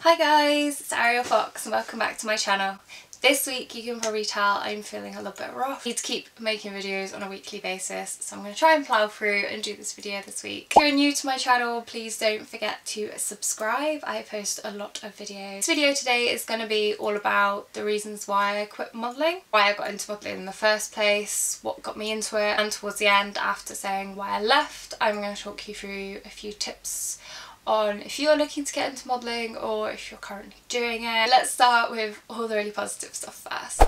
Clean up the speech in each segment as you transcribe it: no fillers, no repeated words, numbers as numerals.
Hi guys, it's Arielle Fox and welcome back to my channel. This week you can probably tell I'm feeling a little bit rough. I need to keep making videos on a weekly basis, so I'm going to try and plough through and do this video this week. If you're new to my channel, please don't forget to subscribe. I post a lot of videos. This video today is going to be all about the reasons why I quit modelling, why I got into modelling in the first place, what got me into it, and towards the end, after saying why I left, I'm going to talk you through a few tips on if you're looking to get into modelling or if you're currently doing it. Let's start with all the really positive stuff first.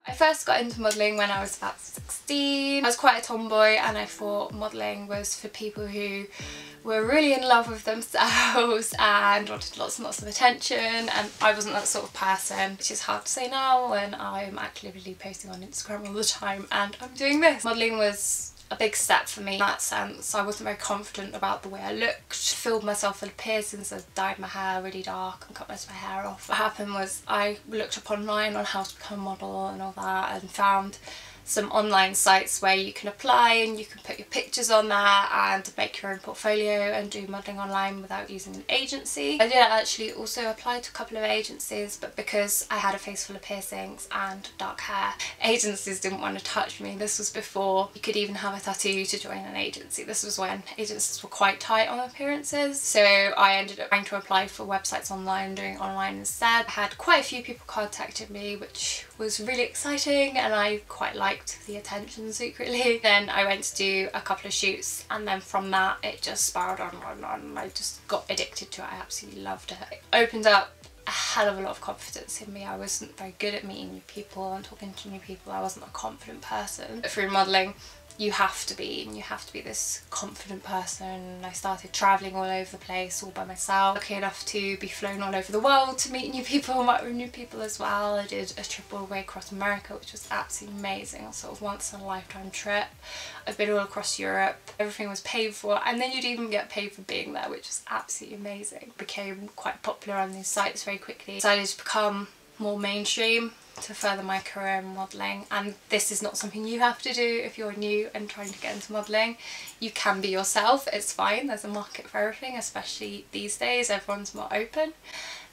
I first got into modelling when I was about 16. I was quite a tomboy and I thought modelling was for people who were really in love with themselves and wanted lots and lots of attention, and I wasn't that sort of person, which is hard to say now when I'm actively posting on Instagram all the time and I'm doing this. Modelling was a big step for me in that sense. I wasn't very confident about the way I looked, filled myself with piercings, I dyed my hair really dark and cut most of my hair off. What happened was I looked up online on how to become a model and all that, and found some online sites where you can apply and you can put your pictures on there and make your own portfolio and do modelling online without using an agency. I did actually also apply to a couple of agencies, but because I had a face full of piercings and dark hair, agencies didn't want to touch me. This was before you could even have a tattoo to join an agency. This was when agencies were quite tight on appearances, so I ended up trying to apply for websites online, doing online instead. I had quite a few people contacted me, which was really exciting and I quite liked the attention secretly. Then I went to do a couple of shoots and then from that it just spiraled on and on and I just got addicted to it. I absolutely loved it. It opened up a hell of a lot of confidence in me. I wasn't very good at meeting new people and talking to new people. I wasn't a confident person. But through modelling you have to be, and you have to be this confident person. I started travelling all over the place all by myself, lucky enough to be flown all over the world to meet new people and work with new people as well. I did a trip all the way across America, which was absolutely amazing, a sort of once in a lifetime trip. I've been all across Europe, everything was paid for, and then you'd even get paid for being there, which was absolutely amazing. Became quite popular on these sites very quickly. Decided to become more mainstream to further my career in modelling, and this is not something you have to do if you're new and trying to get into modelling. You can be yourself, it's fine, there's a market for everything, especially these days, everyone's more open.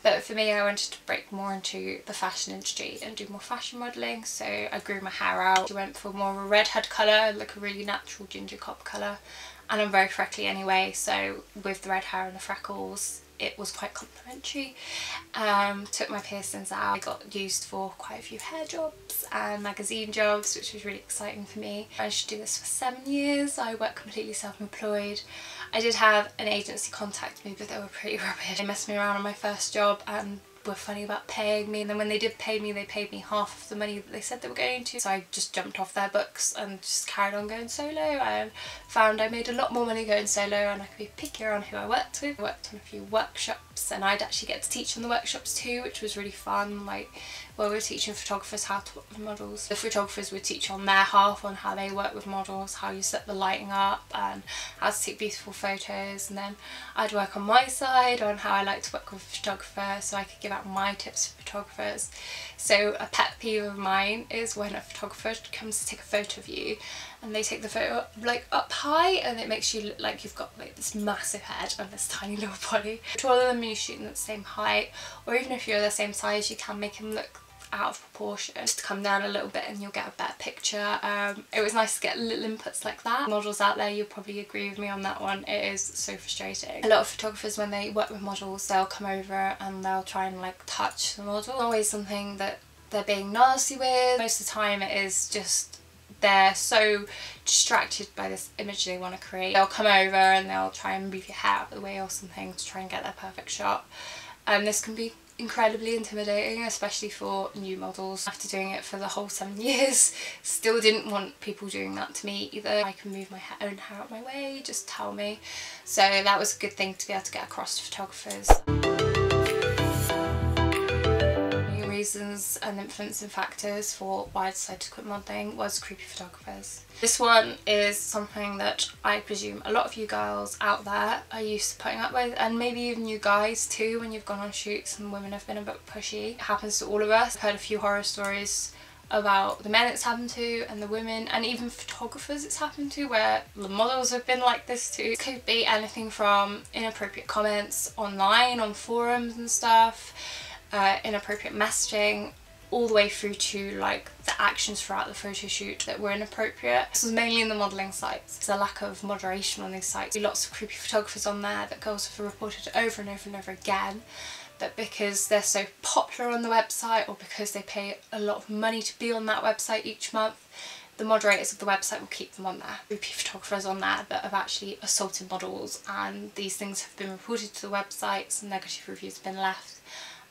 But for me, I wanted to break more into the fashion industry and do more fashion modelling, so I grew my hair out. I went for more of a redhead colour, like a really natural ginger cop colour, and I'm very freckly anyway, so with the red hair and the freckles it was quite complimentary. Took my piercings out. I got used for quite a few hair jobs and magazine jobs, which was really exciting for me. I managed to do this for 7 years. I worked completely self-employed. I did have an agency contact me, but they were pretty rubbish. They messed me around on my first job and were funny about paying me, and then when they did pay me, they paid me half of the money that they said they were going to. So I just jumped off their books and just carried on going solo, and found I made a lot more money going solo and I could be pickier on who I worked with. I worked on a few workshops and I'd actually get to teach on the workshops too, which was really fun. Like, well, we were teaching photographers how to work with models. The photographers would teach on their half on how they work with models, how you set the lighting up and how to take beautiful photos, and then I'd work on my side on how I like to work with photographers so I could give out my tips for photographers. So a pet peeve of mine is when a photographer comes to take a photo of you and they take the photo like up high and it makes you look like you've got like this massive head and this tiny little body. To all of them, you're shooting at the same height, or even if you're the same size, you can make them look out of proportion. Just come down a little bit and you'll get a better picture. It was nice to get little inputs like that. Models out there, you'll probably agree with me on that one. It is so frustrating. A lot of photographers, when they work with models, they'll come over and they'll try and like touch the model. Always something that they're being nasty with. Most of the time it is just they're so distracted by this image they want to create. They'll come over and they'll try and move your hair out of the way or something to try and get their perfect shot. And this can be incredibly intimidating, especially for new models. After doing it for the whole 7 years, still didn't want people doing that to me either. I can move my own hair out my way, just tell me. So that was a good thing to be able to get across to photographers. Reasons and influencing factors for why I decided to quit modelling was creepy photographers. This one is something that I presume a lot of you girls out there are used to putting up with, and maybe even you guys too when you've gone on shoots and women have been a bit pushy. It happens to all of us. I've heard a few horror stories about the men it's happened to and the women and even photographers it's happened to, where the models have been like this too. It could be anything from inappropriate comments online on forums and stuff, inappropriate messaging, all the way through to like the actions throughout the photo shoot that were inappropriate. This was mainly in the modelling sites. There's a lack of moderation on these sites. Lots of creepy photographers on there that girls have reported over and over and over again, that because they're so popular on the website or because they pay a lot of money to be on that website each month, the moderators of the website will keep them on there. Creepy photographers on there that have actually assaulted models, and these things have been reported to the website, some negative reviews have been left.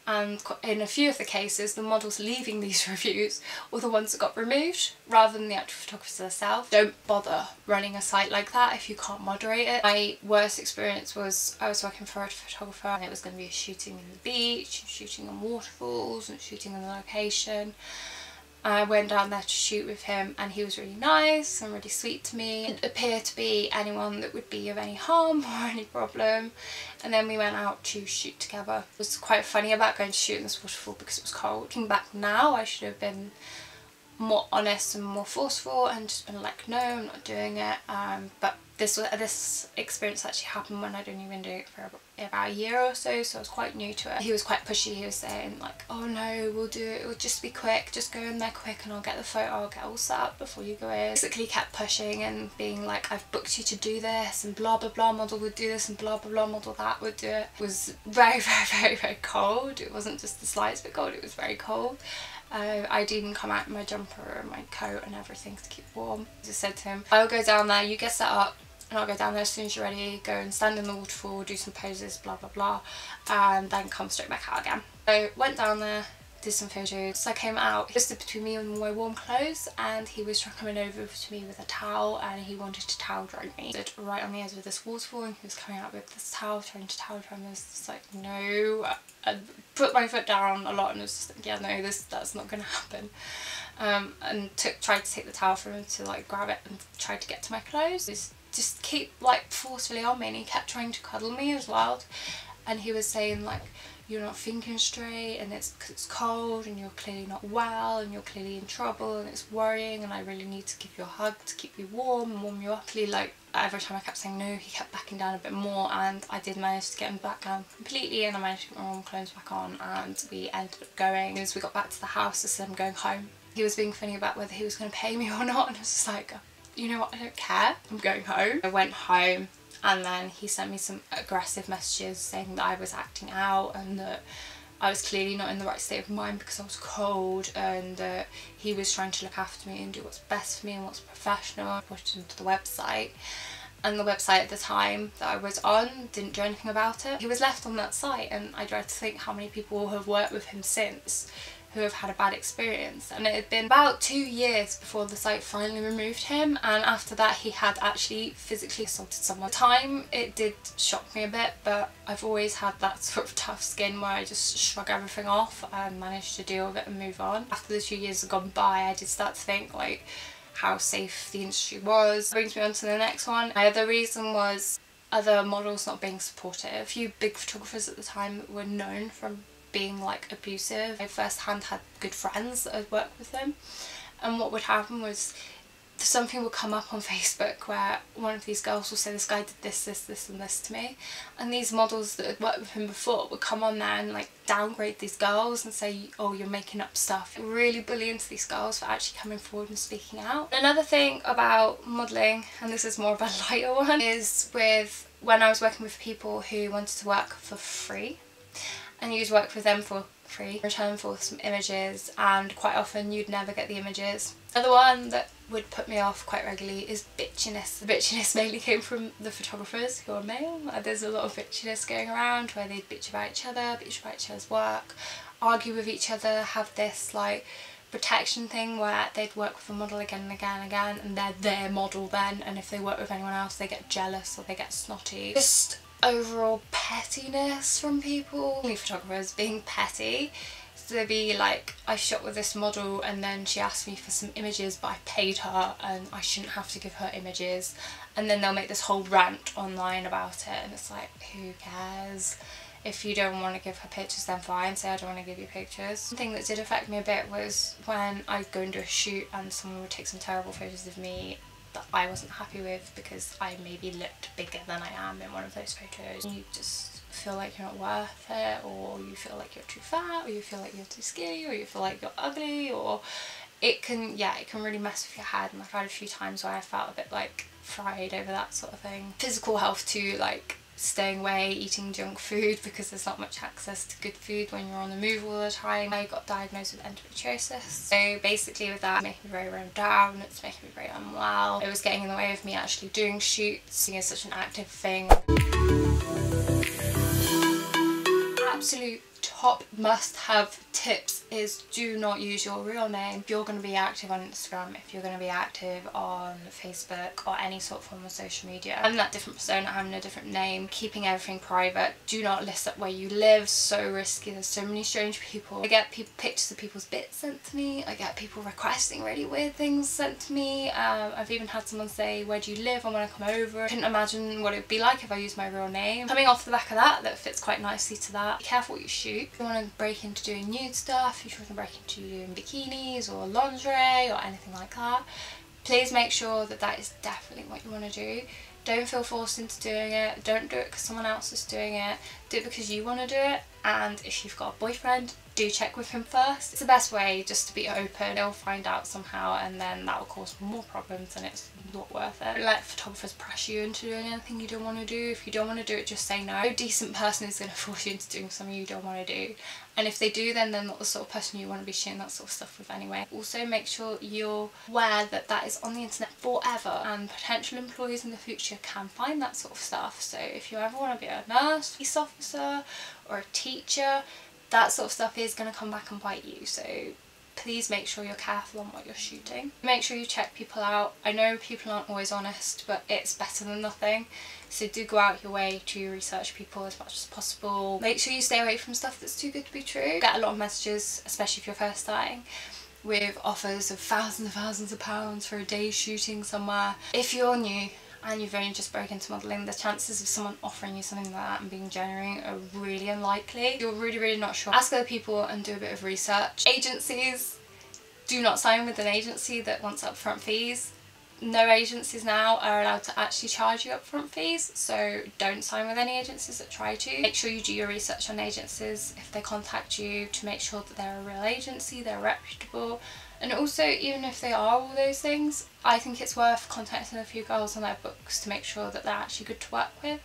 And in a few of the cases, the models leaving these reviews were the ones that got removed rather than the actual photographers themselves. Don't bother running a site like that if you can't moderate it. My worst experience was I was working for a photographer and it was going to be a shooting in the beach, shooting on waterfalls and shooting on the location. I went down there to shoot with him and he was really nice and really sweet to me. It didn't appear to be anyone that would be of any harm or any problem. And then we went out to shoot together. It was quite funny about going to shoot in this waterfall because it was cold. Looking back now, I should have been more honest and more forceful and just been like, no, I'm not doing it. But this experience actually happened when I'd only been doing it for about a year or so, so I was quite new to it. He was quite pushy. He was saying like, oh no, we'll do it, it'll just be quick, just go in there quick and I'll get the photo, I'll get all set up before you go in. Basically kept pushing and being like, I've booked you to do this and blah blah blah model would do this and blah blah blah model that would do it. It was very very cold. It wasn't just the slightest bit cold, it was very cold. I'd even come out in my jumper and my coat and everything to keep warm. I just said to him, I'll go down there, you get set up and I'll go down there as soon as you're ready, go and stand in the waterfall, do some poses, blah blah blah, and then come straight back out again. So went down there, did some photos. So I came out, he stood between me and my warm clothes and he was coming over to me with a towel and he wanted to towel dry me. Stood right on the edge of this waterfall and he was coming out with this towel, trying to towel dry me. I was just like, no. I put my foot down a lot and was just like, yeah, no, that's not going to happen. And tried to take the towel from him to like grab it and tried to get to my clothes. Just keep like forcefully on me and he kept trying to cuddle me as well. And he was saying like, you're not thinking straight and it's because it's cold and you're clearly not well and you're clearly in trouble and it's worrying and I really need to give you a hug to keep you warm and warm you up. Like every time I kept saying no, he kept backing down a bit more and I did manage to get him back down completely and I managed to get my warm clothes back on and we ended up going. As we got back to the house, I said I'm going home. He was being funny about whether he was going to pay me or not and I was just like, you know what, I don't care, I'm going home. I went home and then he sent me some aggressive messages saying that I was acting out and that I was clearly not in the right state of mind because I was cold and that he was trying to look after me and do what's best for me and what's professional. I pushed him to the website and the website at the time that I was on didn't do anything about it. He was left on that site and I dread to think how many people have worked with him since who have had a bad experience, and it had been about 2 years before the site finally removed him, and after that he had actually physically assaulted someone. At the time it did shock me a bit, but I've always had that sort of tough skin where I just shrug everything off and manage to deal with it and move on. After the 2 years had gone by, I did start to think like how safe the industry was. That brings me on to the next one. The other reason was other models not being supportive. A few big photographers at the time were known from being like abusive. I firsthand had good friends that had worked with them, and what would happen was something would come up on Facebook where one of these girls will say, this guy did this, this, this and this to me, and these models that had worked with him before would come on there and like downgrade these girls and say, oh, you're making up stuff. Really bully into these girls for actually coming forward and speaking out. Another thing about modelling, and this is more of a lighter one, is with when I was working with people who wanted to work for free and you'd work with them for free in return for some images, and quite often you'd never get the images. Another one that would put me off quite regularly is bitchiness. The bitchiness mainly came from the photographers who are male. There's a lot of bitchiness going around where they'd bitch about each other, bitch about each other's work, argue with each other, have this like protection thing where they'd work with a model again and again and again and they're their model then, and if they work with anyone else they get jealous or they get snotty. Just overall pettiness from people. Only photographers being petty. So they'd be like, I shot with this model and then she asked me for some images but I paid her and I shouldn't have to give her images, and then they'll make this whole rant online about it and it's like, who cares? If you don't want to give her pictures, then fine, say I don't want to give you pictures. One thing that did affect me a bit was when I'd go and do a shoot and someone would take some terrible photos of me that I wasn't happy with because I maybe looked bigger than I am in one of those photos. You just feel like you're not worth it, or you feel like you're too fat, or you feel like you're too skinny, or you feel like you're ugly, or it can really mess with your head. And I've had a few times where I felt a bit like fried over that sort of thing. Physical health too, like staying away, eating junk food because there's not much access to good food when you're on the move all the time. I got diagnosed with endometriosis, so basically with that, it's making me very run down, it's making me very unwell. It was getting in the way of me actually doing shoots. It's such an active thing. Absolute top must-have tips is do not use your real name. If you're going to be active on Instagram, if you're going to be active on Facebook or any sort of form of social media, having that different persona, having a different name, keeping everything private. Do not list up where you live, so risky. There's so many strange people. I get pictures of people's bits sent to me, I get people requesting really weird things sent to me. I've even had someone say, where do you live, I want to come over. I couldn't imagine what it would be like if I used my real name. Coming off the back of that, that fits quite nicely to that. Be careful what you shoot. If you want to break into doing nude stuff, if you want to break into doing bikinis or lingerie or anything like that, please make sure that that is definitely what you want to do. Don't feel forced into doing it. Don't do it because someone else is doing it. Do it because you want to do it. And if you've got a boyfriend, do check with him first. It's the best way, just to be open. They'll find out somehow and then that will cause more problems and it's not worth it. Don't let photographers pressure you into doing anything you don't want to do. If you don't want to do it, just say no. No decent person is going to force you into doing something you don't want to do. And if they do, then they're not the sort of person you want to be sharing that sort of stuff with anyway. Also make sure you're aware that that is on the internet forever and potential employees in the future can find that sort of stuff. So if you ever want to be a nurse, police officer or a teacher, that sort of stuff is going to come back and bite you. So please make sure you're careful on what you're shooting. Make sure you check people out. I know people aren't always honest, but it's better than nothing. So do go out your way to research people as much as possible. Make sure you stay away from stuff that's too good to be true. Get a lot of messages, especially if you're first starting, with offers of thousands and thousands of pounds for a day shooting somewhere. If you're new and you've only just broken into modelling, the chances of someone offering you something like that and being genuine are really unlikely. If you're really not sure, ask other people and do a bit of research. Agencies, do not sign with an agency that wants upfront fees. No agencies now are allowed to actually charge you upfront fees, so don't sign with any agencies that try to. Make sure you do your research on agencies if they contact you, to make sure that they're a real agency, they're reputable. And also, even if they are all those things, I think it's worth contacting a few girls on their books to make sure that they're actually good to work with,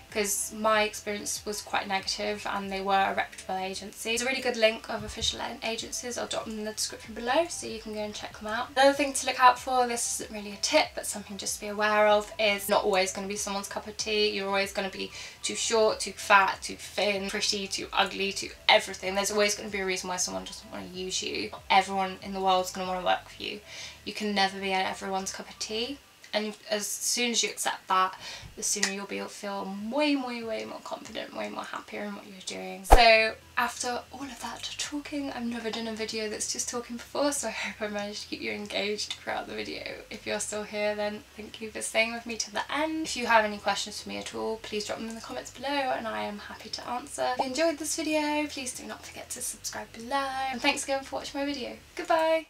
because my experience was quite negative and they were a reputable agency. There's a really good link of official agencies, I'll drop them in the description below so you can go and check them out. Another thing to look out for, this isn't really a tip but something just to be aware of, is not always going to be someone's cup of tea. You're always going to be too short, too fat, too thin, pretty, too ugly, too everything. There's always going to be a reason why someone doesn't want to use you. Not everyone in the world is going to want to work with you. You can never be everyone's cup of tea. And as soon as you accept that, the sooner you'll feel way more confident, way more happier in what you're doing. So after all of that talking, I've never done a video that's just talking before, so I hope I managed to keep you engaged throughout the video. If you're still here, then thank you for staying with me to the end. If you have any questions for me at all, please drop them in the comments below and I am happy to answer. If you enjoyed this video, please do not forget to subscribe below. And thanks again for watching my video. Goodbye!